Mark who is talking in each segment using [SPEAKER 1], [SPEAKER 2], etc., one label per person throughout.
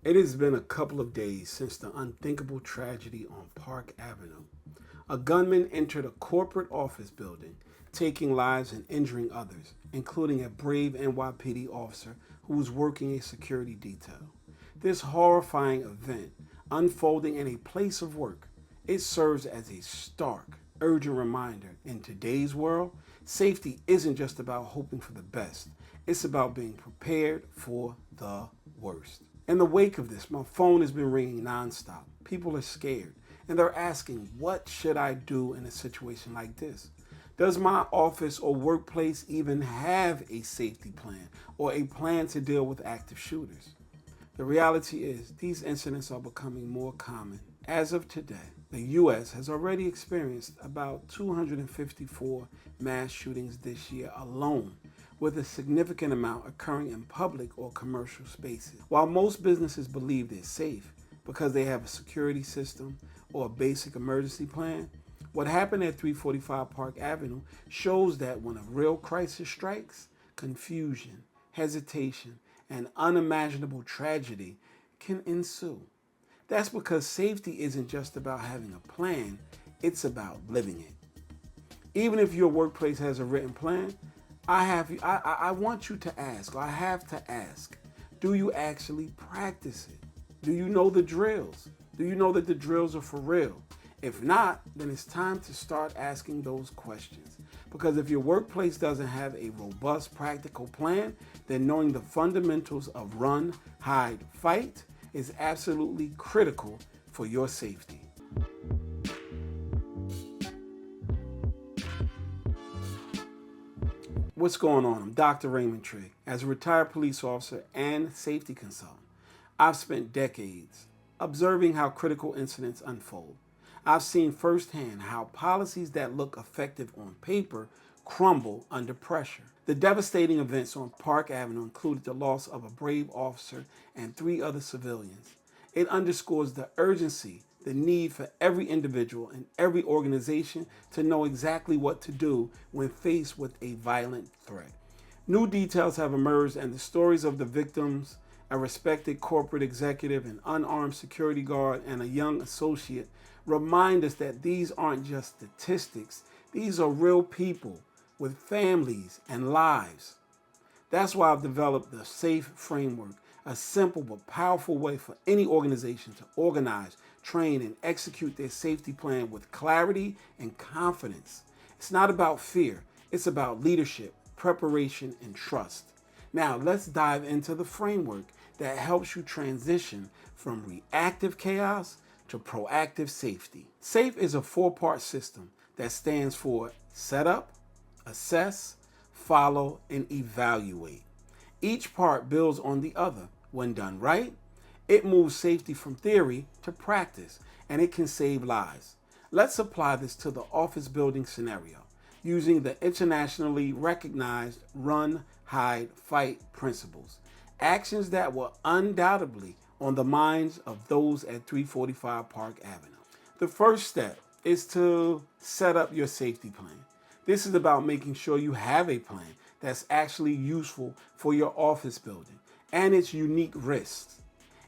[SPEAKER 1] It has been a couple of days since the unthinkable tragedy on Park Avenue. A gunman entered a corporate office building, taking lives and injuring others, including a brave NYPD officer who was working a security detail. This horrifying event, unfolding in a place of work, it serves as a stark, urgent reminder in today's world, safety isn't just about hoping for the best. It's about being prepared for the worst. In the wake of this, my phone has been ringing nonstop. People are scared, and they're asking, what should I do in a situation like this? Does my office or workplace even have a safety plan or a plan to deal with active shooters? The reality is, these incidents are becoming more common. As of today, the U.S. has already experienced about 254 mass shootings this year alone, with a significant amount occurring in public or commercial spaces. While most businesses believe they're safe because they have a security system or a basic emergency plan, what happened at 345 Park Avenue shows that when a real crisis strikes, confusion, hesitation, and unimaginable tragedy can ensue. That's because safety isn't just about having a plan, it's about living it. Even if your workplace has a written plan, I want you to ask, or I have to ask, do you actually practice it? Do you know the drills? Do you know that the drills are for real? If not, then it's time to start asking those questions. Because if your workplace doesn't have a robust, practical plan, then knowing the fundamentals of run, hide, fight is absolutely critical for your safety. What's going on? I'm Dr. Raymond Trigg. As a retired police officer and safety consultant, I've spent decades observing how critical incidents unfold. I've seen firsthand how policies that look effective on paper crumble under pressure. The devastating events on Park Avenue included the loss of a brave officer and 3 other civilians. It underscores the urgency, the need for every individual and every organization to know exactly what to do when faced with a violent threat. New details have emerged, and the stories of the victims, a respected corporate executive, an unarmed security guard, and a young associate, remind us that these aren't just statistics. These are real people with families and lives. That's why I've developed the SAFE framework, a simple but powerful way for any organization to organize, train, and execute their safety plan with clarity and confidence. It's not about fear. It's about leadership, preparation, and trust. Now, let's dive into the framework that helps you transition from reactive chaos to proactive safety. SAFE is a 4-part system that stands for set up, assess, follow, and evaluate. Each part builds on the other. When done right, it moves safety from theory to practice, and it can save lives. Let's apply this to the office building scenario using the internationally recognized run, hide, fight principles. Actions that were undoubtedly on the minds of those at 345 Park Avenue. The first step is to set up your safety plan. This is about making sure you have a plan that's actually useful for your office building and its unique risks.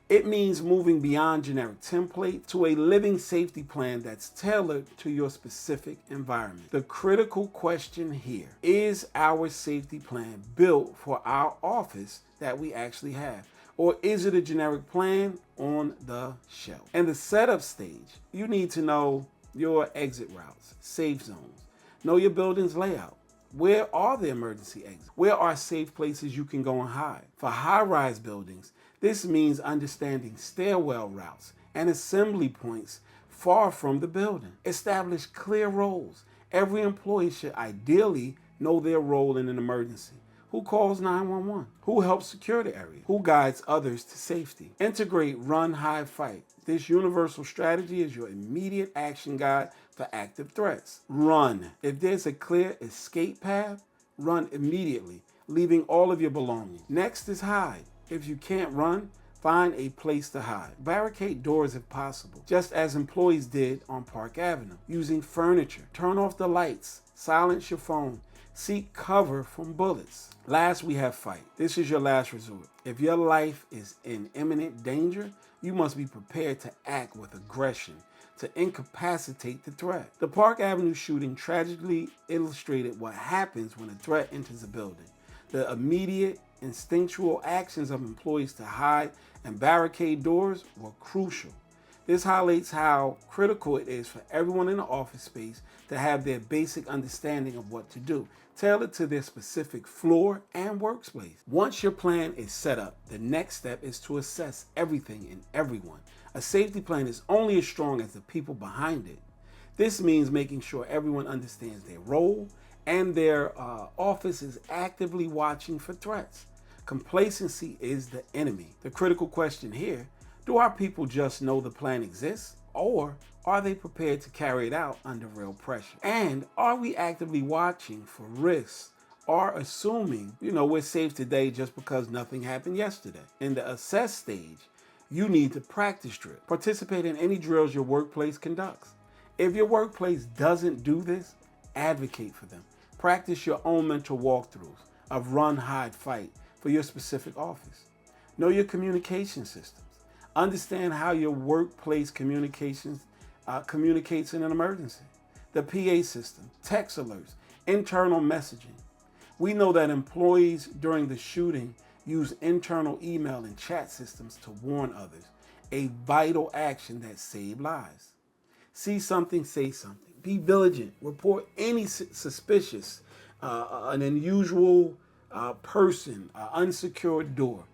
[SPEAKER 1] It means moving beyond generic template to a living safety plan that's tailored to your specific environment. The critical question here is our safety plan built for our office that we actually have? Or is it a generic plan on the shelf? In the setup stage, you need to know your exit routes, safe zones, know your building's layout. Where are the emergency exits? Where are safe places you can go and hide? For high-rise buildings, this means understanding stairwell routes and assembly points far from the building. Establish clear roles. Every employee should ideally know their role in an emergency. Who calls 911? Who helps secure the area? Who guides others to safety? Integrate run, hide, fight. This universal strategy is your immediate action guide for active threats. Run. If there's a clear escape path, run immediately, leaving all of your belongings. Next is hide. If you can't run, find a place to hide. Barricade doors if possible, just as employees did on Park Avenue, using furniture. Turn off the lights, silence your phone, Seek cover from bullets. Last, we have fight. This is your last resort. If your life is in imminent danger, you must be prepared to act with aggression to incapacitate the threat. The Park Avenue shooting tragically illustrated what happens when a threat enters a building. The immediate, instinctual actions of employees to hide and barricade doors were crucial. This highlights how critical it is for everyone in the office space to have their basic understanding of what to do, tailored to their specific floor and workspace. Once your plan is set up, the next step is to assess everything and everyone. A safety plan is only as strong as the people behind it. This means making sure everyone understands their role and their office is actively watching for threats. Complacency is the enemy. The critical question here: do our people just know the plan exists, or are they prepared to carry it out under real pressure? And are we actively watching for risks or assuming, we're safe today just because nothing happened yesterday? In the assess stage, you need to practice drills. Participate in any drills your workplace conducts. If your workplace doesn't do this, advocate for them. Practice your own mental walkthroughs of run, hide, fight for your specific office. Know your communication systems. Understand how your workplace communicates in an emergency. The PA system, text alerts, internal messaging. We know that employees during the shooting use internal email and chat systems to warn others, a vital action that saved lives. See something, say something. Be vigilant. Report any suspicious, an unusual person, unsecured door,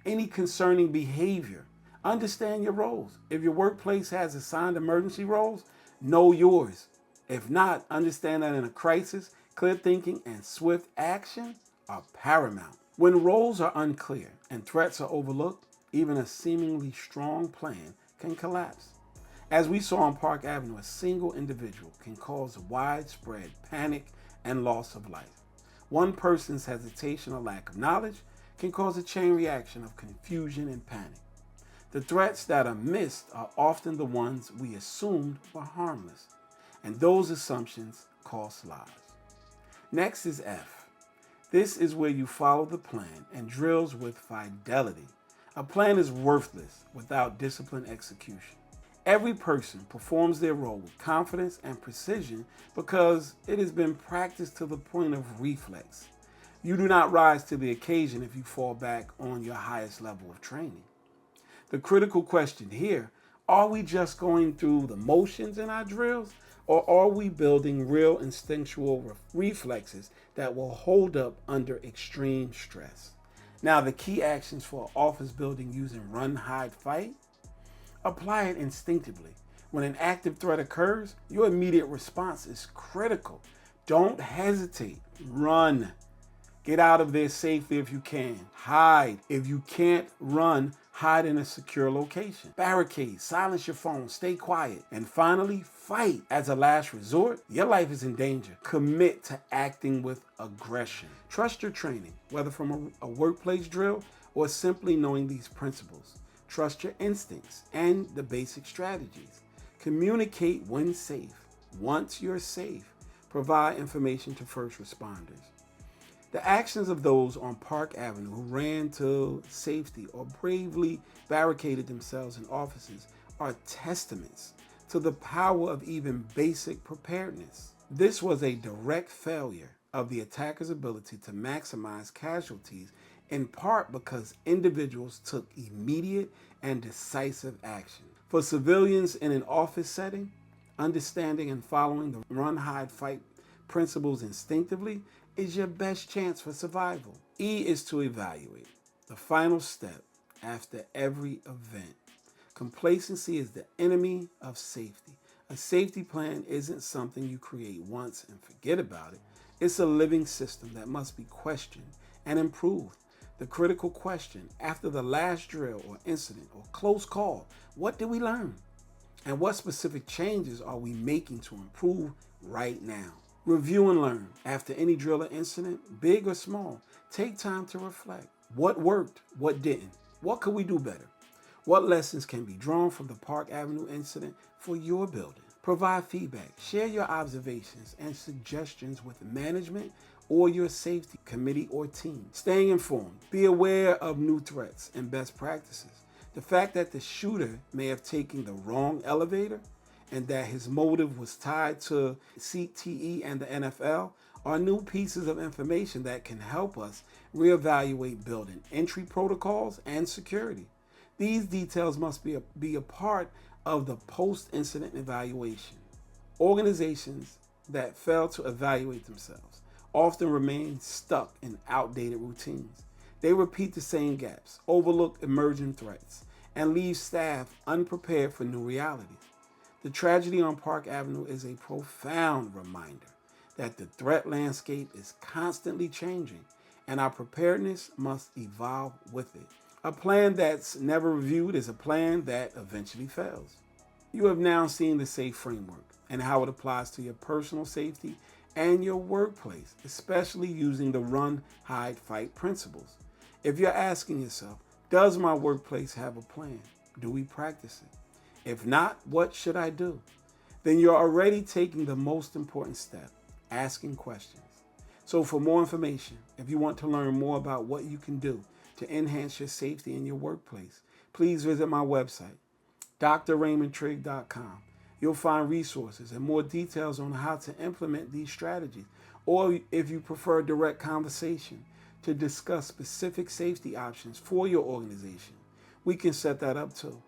[SPEAKER 1] any concerning behavior. Understand your roles. If your workplace has assigned emergency roles, know yours. If not, understand that in a crisis, clear thinking and swift action are paramount. When roles are unclear and threats are overlooked, even a seemingly strong plan can collapse. As we saw on Park Avenue, a single individual can cause widespread panic and loss of life. One person's hesitation or lack of knowledge can cause a chain reaction of confusion and panic. The threats that are missed are often the ones we assumed were harmless, and those assumptions cost lives. Next is F. This is where you follow the plan and drills with fidelity. A plan is worthless without disciplined execution. Every person performs their role with confidence and precision because it has been practiced to the point of reflex. You do not rise to the occasion if you fall back on your highest level of training. The critical question here: are we just going through the motions in our drills, or are we building real instinctual reflexes that will hold up under extreme stress? Now, the key actions for an office building using run, hide, fight: apply it instinctively. When an active threat occurs, your immediate response is critical. Don't hesitate. Run. Get out of there safely if you can. Hide. If you can't run, hide in a secure location. Barricade. Silence your phone. Stay quiet. And finally, fight. As a last resort, your life is in danger. Commit to acting with aggression. Trust your training, whether from a workplace drill or simply knowing these principles. Trust your instincts and the basic strategies. Communicate when safe. Once you're safe, provide information to first responders. The actions of those on Park Avenue who ran to safety or bravely barricaded themselves in offices are testaments to the power of even basic preparedness. This was a direct failure of the attacker's ability to maximize casualties, in part because individuals took immediate and decisive action. For civilians in an office setting, understanding and following the run, hide, fight principles instinctively is your best chance for survival. E is to evaluate. The final step after every event. Complacency is the enemy of safety. A safety plan isn't something you create once and forget about it. It's a living system that must be questioned and improved. The critical question after the last drill or incident or close call: what did we learn? And what specific changes are we making to improve right now? Review and learn. After any drill or incident, big or small, take time to reflect. What worked? What didn't? What could we do better? What lessons can be drawn from the Park Avenue incident for your building? Provide feedback. Share your observations and suggestions with management or your safety committee or team. Staying informed. Be aware of new threats and best practices. The fact that the shooter may have taken the wrong elevator and that his motive was tied to CTE and the NFL are new pieces of information that can help us reevaluate building entry protocols and security. These details must be a part of the post-incident evaluation. Organizations that fail to evaluate themselves often remain stuck in outdated routines. They repeat the same gaps, overlook emerging threats, and leave staff unprepared for new realities. The tragedy on Park Avenue is a profound reminder that the threat landscape is constantly changing and our preparedness must evolve with it. A plan that's never reviewed is a plan that eventually fails. You have now seen the SAFE framework and how it applies to your personal safety and your workplace, especially using the run, hide, fight principles. If you're asking yourself, does my workplace have a plan? Do we practice it? If not, what should I do? Then you're already taking the most important step, asking questions. So for more information, if you want to learn more about what you can do to enhance your safety in your workplace, please visit my website, drraymondtrigg.com. You'll find resources and more details on how to implement these strategies, or if you prefer direct conversation to discuss specific safety options for your organization, we can set that up too.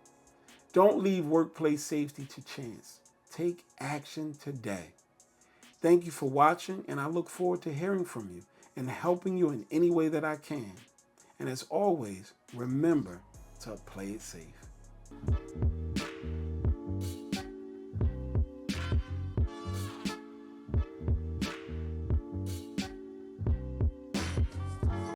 [SPEAKER 1] Don't leave workplace safety to chance. Take action today. Thank you for watching, and I look forward to hearing from you and helping you in any way that I can. And as always, remember to play it safe.